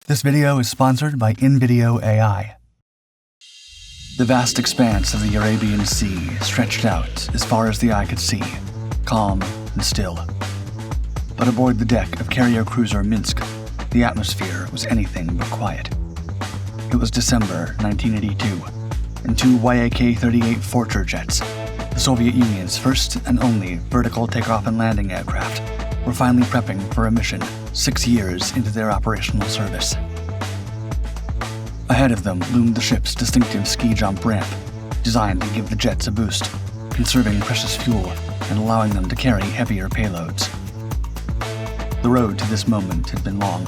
This video is sponsored by InVideo AI. The vast expanse of the Arabian Sea stretched out as far as the eye could see, calm and still. But aboard the deck of carrier cruiser Minsk, the atmosphere was anything but quiet. It was December 1982, and two Yak-38 Forger jets, the Soviet Union's first and only vertical takeoff and landing aircraft, were finally prepping for a mission 6 years into their operational service. Ahead of them loomed the ship's distinctive ski jump ramp, designed to give the jets a boost, conserving precious fuel and allowing them to carry heavier payloads. The road to this moment had been long.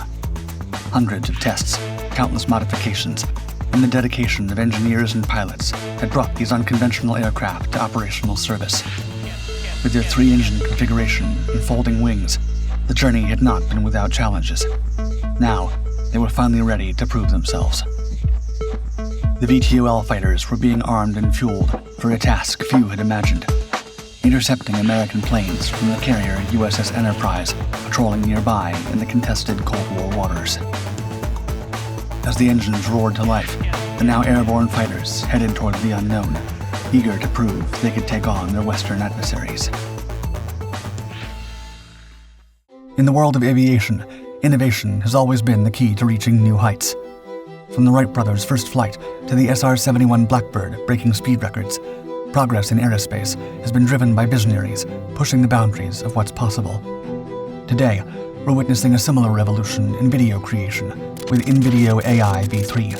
Hundreds of tests, countless modifications, and the dedication of engineers and pilots had brought these unconventional aircraft to operational service. With their 3-engine configuration and folding wings, the journey had not been without challenges. Now, they were finally ready to prove themselves. The VTOL fighters were being armed and fueled for a task few had imagined: intercepting American planes from the carrier USS Enterprise patrolling nearby in the contested Cold War waters. As the engines roared to life, the now airborne fighters headed toward the unknown, eager to prove they could take on their Western adversaries. In the world of aviation, innovation has always been the key to reaching new heights. From the Wright brothers' first flight to the SR-71 Blackbird breaking speed records, progress in aerospace has been driven by visionaries pushing the boundaries of what's possible. Today, we're witnessing a similar revolution in video creation with InVideo AI V3.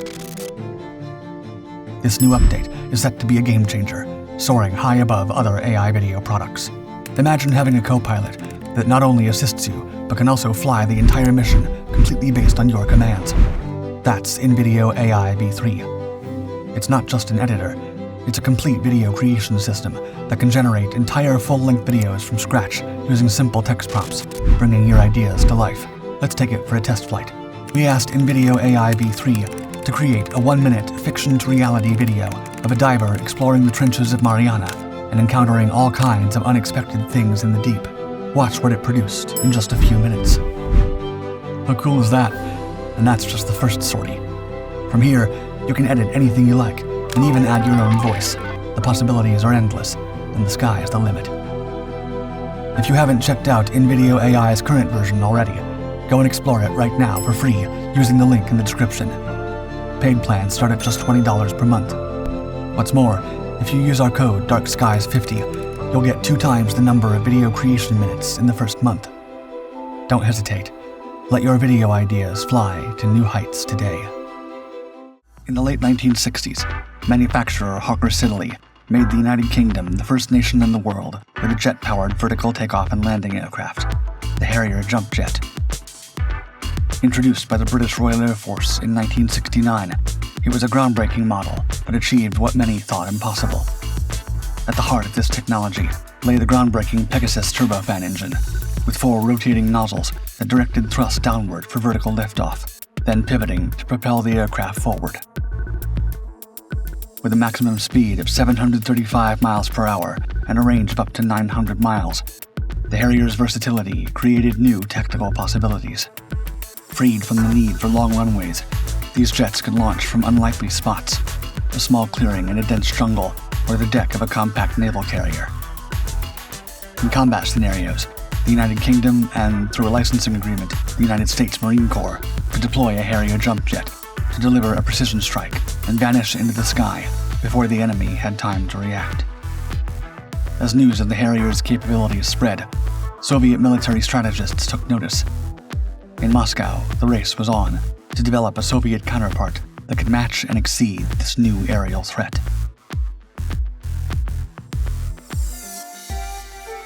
This new update is set to be a game changer, soaring high above other AI video products. Imagine having a co-pilot that not only assists you, but can also fly the entire mission completely based on your commands. That's InVideo AI V3. It's not just an editor, it's a complete video creation system that can generate entire full-length videos from scratch using simple text prompts, bringing your ideas to life. Let's take it for a test flight. We asked InVideo AI V3 to create a 1-minute fiction-to-reality video of a diver exploring the trenches of Mariana and encountering all kinds of unexpected things in the deep. Watch what it produced in just a few minutes. How cool is that? And that's just the first sortie. From here, you can edit anything you like, and even add your own voice. The possibilities are endless, and the sky is the limit. If you haven't checked out InVideo AI's current version already, go and explore it right now for free using the link in the description. Paid plans start at just $20 per month. What's more, if you use our code DARKSKIES50, you'll get 2 times the number of video creation minutes in the first month. Don't hesitate. Let your video ideas fly to new heights today. In the late 1960s, manufacturer Hawker Siddeley made the United Kingdom the first nation in the world with a jet-powered vertical takeoff and landing aircraft, the Harrier Jump Jet. Introduced by the British Royal Air Force in 1969, it was a groundbreaking model that achieved what many thought impossible. At the heart of this technology lay the groundbreaking Pegasus turbofan engine, with 4 rotating nozzles that directed thrust downward for vertical liftoff, then pivoting to propel the aircraft forward. With a maximum speed of 735 miles per hour and a range of up to 900 miles, the Harrier's versatility created new tactical possibilities. Freed from the need for long runways, these jets could launch from unlikely spots, a small clearing in a dense jungle or the deck of a compact naval carrier. In combat scenarios, the United Kingdom, and through a licensing agreement, the United States Marine Corps, could deploy a Harrier jump jet to deliver a precision strike and vanish into the sky before the enemy had time to react. As news of the Harrier's capabilities spread, Soviet military strategists took notice. In Moscow, the race was on to develop a Soviet counterpart that could match and exceed this new aerial threat.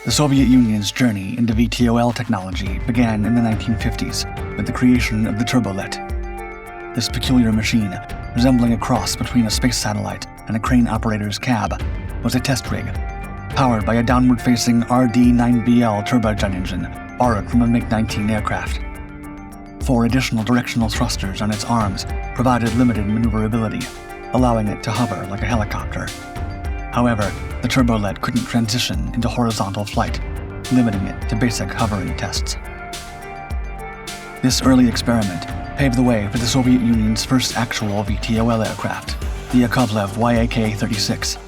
The Soviet Union's journey into VTOL technology began in the 1950s with the creation of the turbolet. This peculiar machine, resembling a cross between a space satellite and a crane operator's cab, was a test rig, powered by a downward-facing RD-9BL turbojet engine borrowed from a MiG-19 aircraft. 4 additional directional thrusters on its arms provided limited maneuverability, allowing it to hover like a helicopter. However, the turbolet couldn't transition into horizontal flight, limiting it to basic hovering tests. This early experiment paved the way for the Soviet Union's first actual VTOL aircraft, the Yakovlev Yak-36.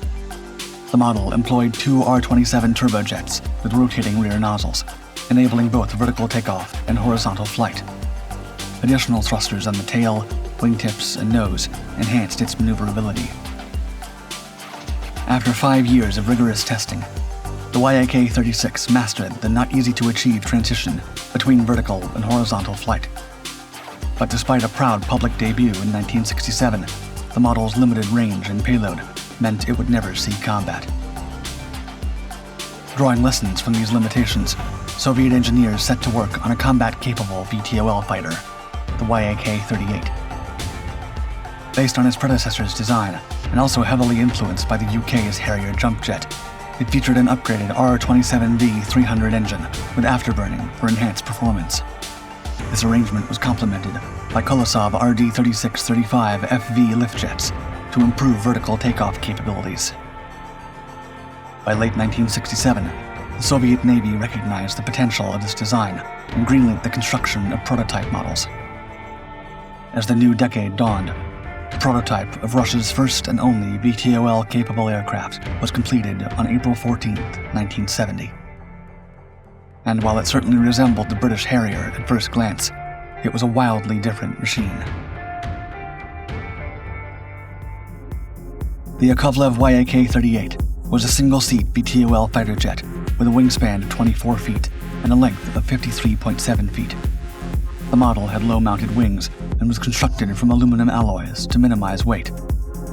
The model employed two R-27 turbojets with rotating rear nozzles, enabling both vertical takeoff and horizontal flight. Additional thrusters on the tail, wingtips, and nose enhanced its maneuverability. After 5 years of rigorous testing, the Yak-36 mastered the not-easy-to-achieve transition between vertical and horizontal flight. But despite a proud public debut in 1967, the model's limited range and payload meant it would never see combat. Drawing lessons from these limitations, Soviet engineers set to work on a combat-capable VTOL fighter, the Yak-38. Based on its predecessor's design, and also heavily influenced by the UK's Harrier jump jet, it featured an upgraded R-27V-300 engine with afterburning for enhanced performance. This arrangement was complemented by Kolosov RD-3635 FV lift jets to improve vertical takeoff capabilities. By late 1967, the Soviet Navy recognized the potential of this design and greenlit the construction of prototype models. As the new decade dawned, the prototype of Russia's first and only VTOL-capable aircraft was completed on April 14, 1970. And while it certainly resembled the British Harrier at first glance, it was a wildly different machine. The Yakovlev Yak-38 was a single-seat VTOL fighter jet with a wingspan of 24 feet and a length of 53.7 feet. The model had low-mounted wings and was constructed from aluminum alloys to minimize weight,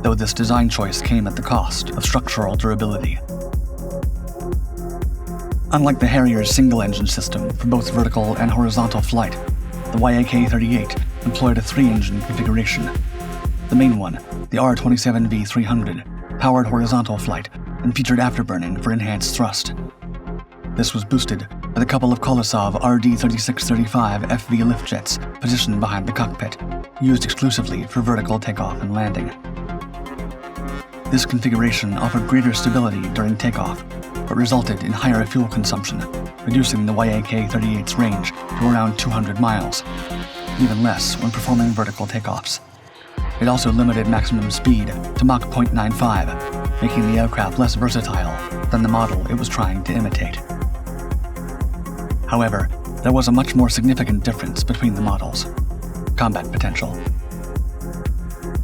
though this design choice came at the cost of structural durability. Unlike the Harrier's single-engine system for both vertical and horizontal flight, the Yak-38 employed a three-engine configuration. The main one, the R-27V-300, powered horizontal flight and featured afterburning for enhanced thrust. This was boosted with a couple of Kolosov RD-3635 FV lift jets positioned behind the cockpit, used exclusively for vertical takeoff and landing. This configuration offered greater stability during takeoff, but resulted in higher fuel consumption, reducing the Yak-38's range to around 200 miles, even less when performing vertical takeoffs. It also limited maximum speed to Mach 0.95, making the aircraft less versatile than the model it was trying to imitate. However, there was a much more significant difference between the models: combat potential.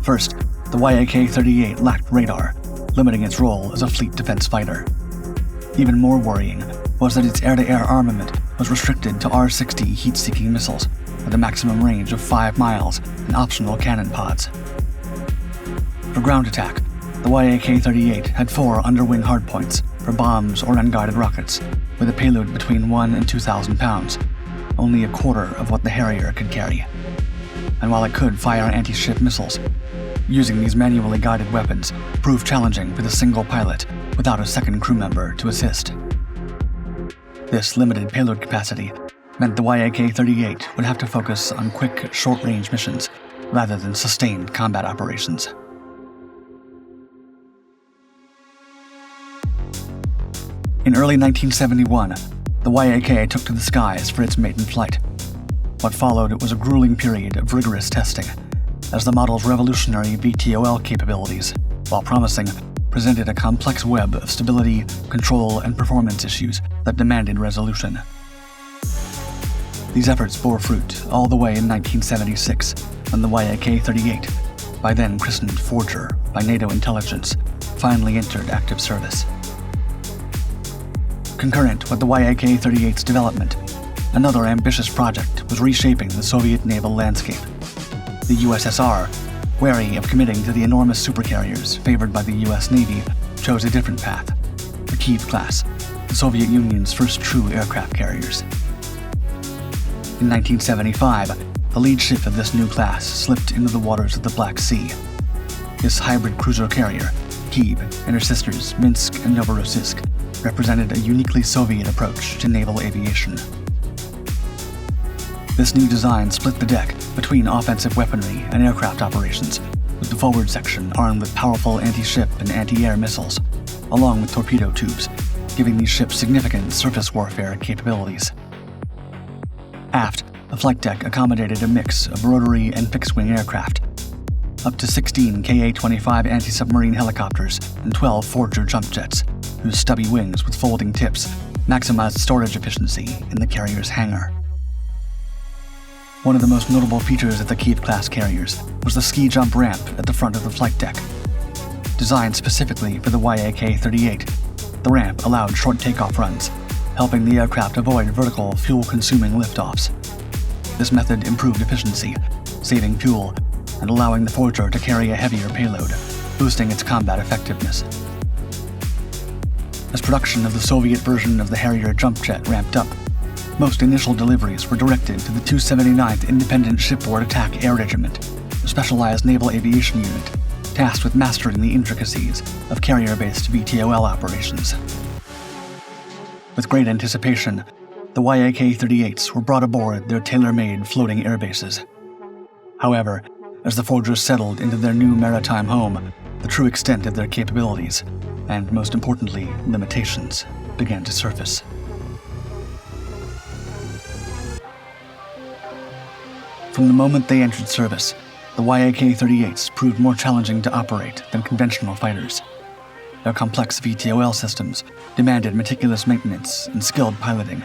First, the Yak-38 lacked radar, limiting its role as a fleet defense fighter. Even more worrying was that its air-to-air armament was restricted to R-60 heat-seeking missiles with a maximum range of 5 miles and optional cannon pods. For ground attack, the Yak-38 had 4 underwing hardpoints for bombs or unguided rockets, with a payload between 1,000 and 2,000 pounds, only a quarter of what the Harrier could carry. And while it could fire anti-ship missiles, using these manually guided weapons proved challenging for the single pilot without a second crew member to assist. This limited payload capacity meant the Yak-38 would have to focus on quick, short-range missions rather than sustained combat operations. In early 1971, the Yak took to the skies for its maiden flight. What followed was a grueling period of rigorous testing, as the model's revolutionary VTOL capabilities, while promising, presented a complex web of stability, control, and performance issues that demanded resolution. These efforts bore fruit all the way in 1976, when the Yak-38, by then christened Forger by NATO intelligence, finally entered active service. Concurrent with the Yak-38's development, another ambitious project was reshaping the Soviet naval landscape. The USSR, wary of committing to the enormous supercarriers favored by the US Navy, chose a different path: the Kiev class, the Soviet Union's first true aircraft carriers. In 1975, the lead ship of this new class slipped into the waters of the Black Sea. This hybrid cruiser carrier, Kiev and her sisters Minsk and Novorossiysk, represented a uniquely Soviet approach to naval aviation. This new design split the deck between offensive weaponry and aircraft operations, with the forward section armed with powerful anti-ship and anti-air missiles, along with torpedo tubes, giving these ships significant surface warfare capabilities. Aft, the flight deck accommodated a mix of rotary and fixed-wing aircraft, up to 16 Ka-25 anti-submarine helicopters and 12 Forger jump jets, whose stubby wings with folding tips maximized storage efficiency in the carrier's hangar. One of the most notable features of the Kiev-class carriers was the ski jump ramp at the front of the flight deck. Designed specifically for the Yak-38, the ramp allowed short takeoff runs, helping the aircraft avoid vertical, fuel-consuming liftoffs. This method improved efficiency, saving fuel, and allowing the Forger to carry a heavier payload, boosting its combat effectiveness. As production of the Soviet version of the Harrier jump jet ramped up, most initial deliveries were directed to the 279th Independent Shipboard Attack Air Regiment, a specialized naval aviation unit tasked with mastering the intricacies of carrier-based VTOL operations. With great anticipation, the Yak-38s were brought aboard their tailor-made floating airbases. However, as the Forgers settled into their new maritime home, the true extent of their capabilities, and most importantly, limitations, began to surface. From the moment they entered service, the Yak-38s proved more challenging to operate than conventional fighters. Their complex VTOL systems demanded meticulous maintenance and skilled piloting.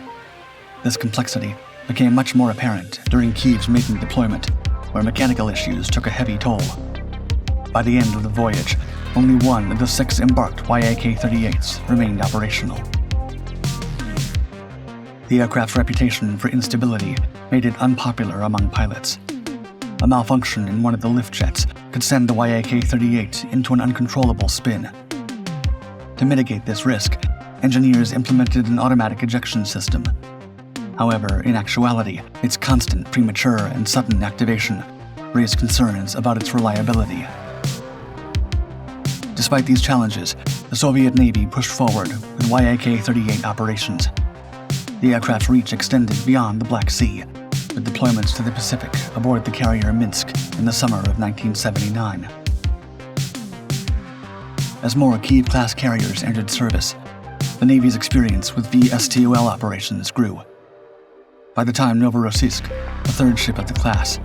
This complexity became much more apparent during Kiev's maiden deployment, where mechanical issues took a heavy toll. By the end of the voyage, only one of the 6 embarked Yak-38s remained operational. The aircraft's reputation for instability made it unpopular among pilots. A malfunction in one of the lift jets could send the Yak-38 into an uncontrollable spin. To mitigate this risk, engineers implemented an automatic ejection system. However, in actuality, its constant, premature, and sudden activation raised concerns about its reliability. Despite these challenges, the Soviet Navy pushed forward with Yak-38 operations. The aircraft's reach extended beyond the Black Sea, with deployments to the Pacific aboard the carrier Minsk in the summer of 1979. As more Kiev-class carriers entered service, the Navy's experience with VSTOL operations grew. By the time Novorossiysk, the third ship of the class,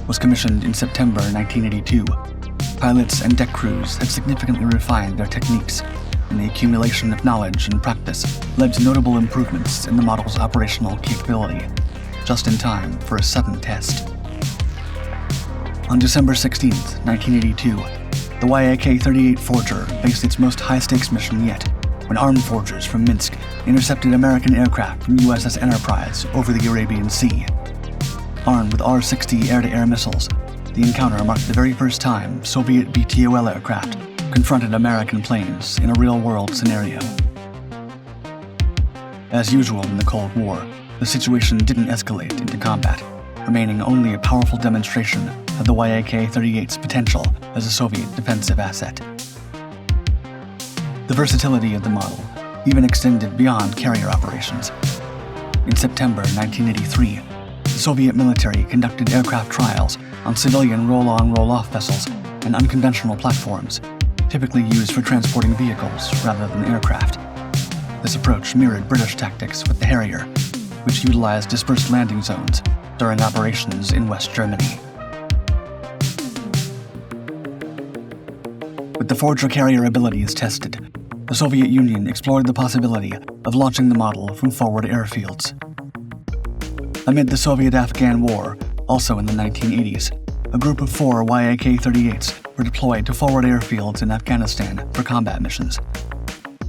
was commissioned in September 1982, pilots and deck crews had significantly refined their techniques, and the accumulation of knowledge and practice led to notable improvements in the model's operational capability, just in time for a sudden test. On December 16, 1982, the Yak-38 Forger faced its most high-stakes mission yet, when armed forgers from Minsk intercepted American aircraft from USS Enterprise over the Arabian Sea. Armed with R-60 air-to-air missiles, the encounter marked the very first time Soviet VTOL aircraft confronted American planes in a real-world scenario. As usual in the Cold War, the situation didn't escalate into combat, remaining only a powerful demonstration of the Yak-38's potential as a Soviet defensive asset. The versatility of the model even extended beyond carrier operations. In September 1983, the Soviet military conducted aircraft trials on civilian roll-on, roll-off vessels and unconventional platforms, typically used for transporting vehicles rather than aircraft. This approach mirrored British tactics with the Harrier, which utilized dispersed landing zones during operations in West Germany. With the Forger carrier abilities tested, the Soviet Union explored the possibility of launching the model from forward airfields. Amid the Soviet-Afghan War, also in the 1980s, a group of 4 Yak-38s were deployed to forward airfields in Afghanistan for combat missions.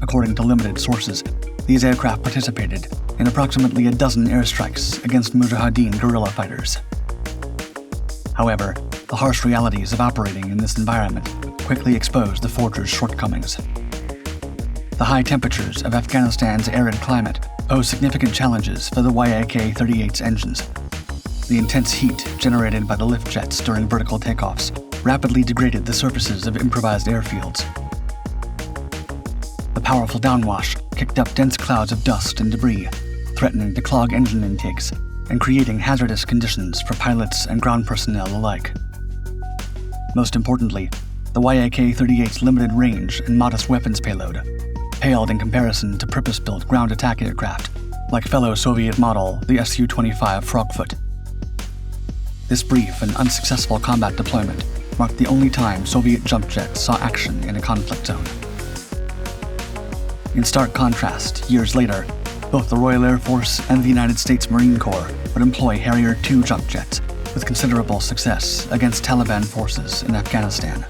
According to limited sources, these aircraft participated in approximately a dozen airstrikes against Mujahideen guerrilla fighters. However, the harsh realities of operating in this environment quickly exposed the Forger's shortcomings. The high temperatures of Afghanistan's arid climate posed significant challenges for the Yak-38's engines. The intense heat generated by the lift jets during vertical takeoffs rapidly degraded the surfaces of improvised airfields. The powerful downwash kicked up dense clouds of dust and debris, threatening to clog engine intakes and creating hazardous conditions for pilots and ground personnel alike. Most importantly, the Yak-38's limited range and modest weapons payload paled in comparison to purpose-built ground attack aircraft, like fellow Soviet model the Su-25 Frogfoot, This brief and unsuccessful combat deployment marked the only time Soviet jump jets saw action in a conflict zone. In stark contrast, years later, both the Royal Air Force and the United States Marine Corps would employ Harrier II jump jets with considerable success against Taliban forces in Afghanistan.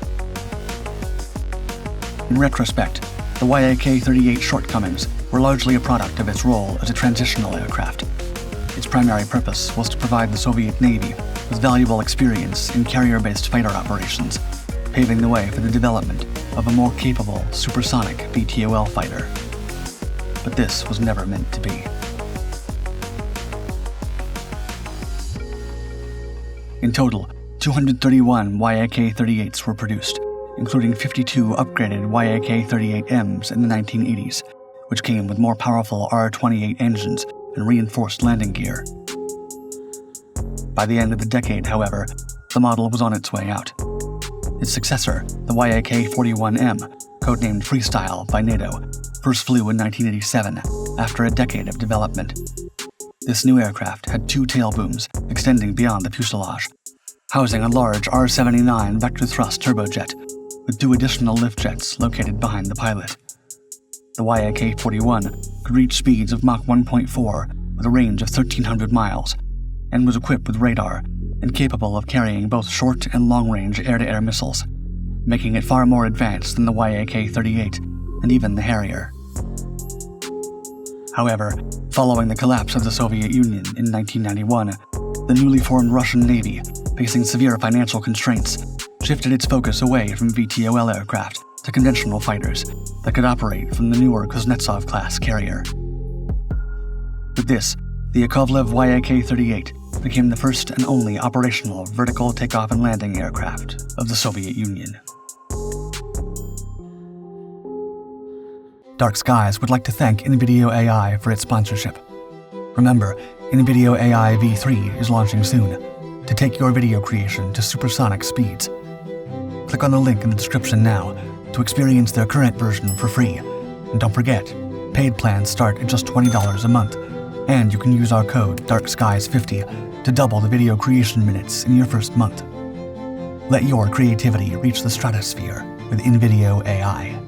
In retrospect, the Yak-38 shortcomings were largely a product of its role as a transitional aircraft. Its primary purpose was to provide the Soviet Navy with valuable experience in carrier-based fighter operations, paving the way for the development of a more capable supersonic VTOL fighter. But this was never meant to be. In total, 231 Yak-38s were produced, including 52 upgraded Yak-38Ms in the 1980s, which came with more powerful R-28 engines and reinforced landing gear. By the end of the decade, however, the model was on its way out. Its successor, the Yak-41M, codenamed Freestyle by NATO, first flew in 1987, after a decade of development. This new aircraft had two tail booms extending beyond the fuselage, housing a large R-79 vector-thrust turbojet, with two additional lift jets located behind the pilot. The Yak-41 could reach speeds of Mach 1.4 with a range of 1,300 miles, and was equipped with radar and capable of carrying both short and long-range air-to-air missiles, making it far more advanced than the Yak-38 and even the Harrier. However, following the collapse of the Soviet Union in 1991, the newly formed Russian Navy, facing severe financial constraints, shifted its focus away from VTOL aircraft to conventional fighters that could operate from the newer Kuznetsov-class carrier. With this, the Yakovlev Yak-38 became the first and only operational vertical takeoff and landing aircraft of the Soviet Union. Dark Skies would like to thank NVIDIA AI for its sponsorship. Remember, NVIDIA AI V3 is launching soon to take your video creation to supersonic speeds. Click on the link in the description now to experience their current version for free. And don't forget, paid plans start at just $20 a month, and you can use our code DARKSKIES50 to double the video creation minutes in your first month. Let your creativity reach the stratosphere with NVIDIA AI.